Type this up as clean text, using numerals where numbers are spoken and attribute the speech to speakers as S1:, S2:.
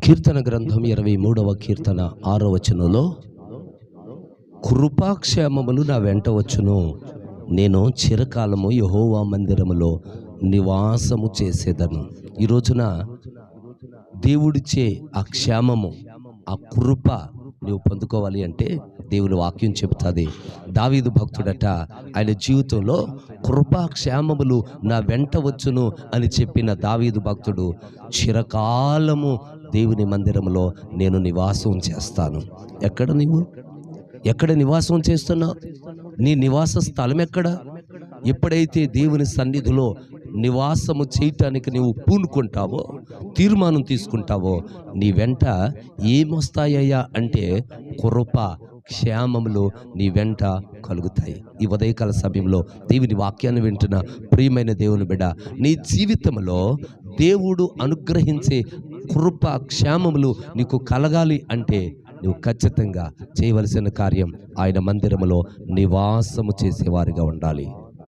S1: కీర్తన గ్రంథం 23వ కీర్తన 6వ వచనంలో, కృపాక్షేమములు నా వెంట వచ్చును, నేను చిరకాలము యెహోవా మందిరములో నివాసము చేసేదను. ఈ రోజున దేవుడిచ్చే ఆ క్షేమము, ఆ కృప నువ్వు పొందుకోవాలి అంటే దేవుని వాక్యం చెబుతుంది. దావీదు భక్తుడట, ఆయన జీవితంలో కృపాక్షేమములు నా వెంట వచ్చును అని చెప్పిన దావీదు భక్తుడు, చిరకాలము దేవుని మందిరంలో నేను నివాసం చేస్తాను. ఎక్కడ నివాసం చేస్తున్నావు? నీ నివాస స్థలం ఎక్కడ? ఎప్పుడైతే దేవుని సన్నిధిలో నివాసము చేయటానికి నీవు పూనుకుంటావో, తీర్మానం తీసుకుంటావో, నీ వెంట ఏమొస్తాయ్యా అంటే కృప క్షేమములు నీ వెంట కలుగుతాయి. ఈ ఉదయకాల సమయంలో దేవుని వాక్యాన్ని వింటున్న ప్రియమైన దేవుని బిడ్డ, నీ జీవితంలో దేవుడు అనుగ్రహించే కృప క్షేమములు నీకు కలగాలి అంటే నువ్వు ఖచ్చితంగా చేయవలసిన కార్యం ఆయన మందిరములో నివాసము చేసేవారిగా ఉండాలి.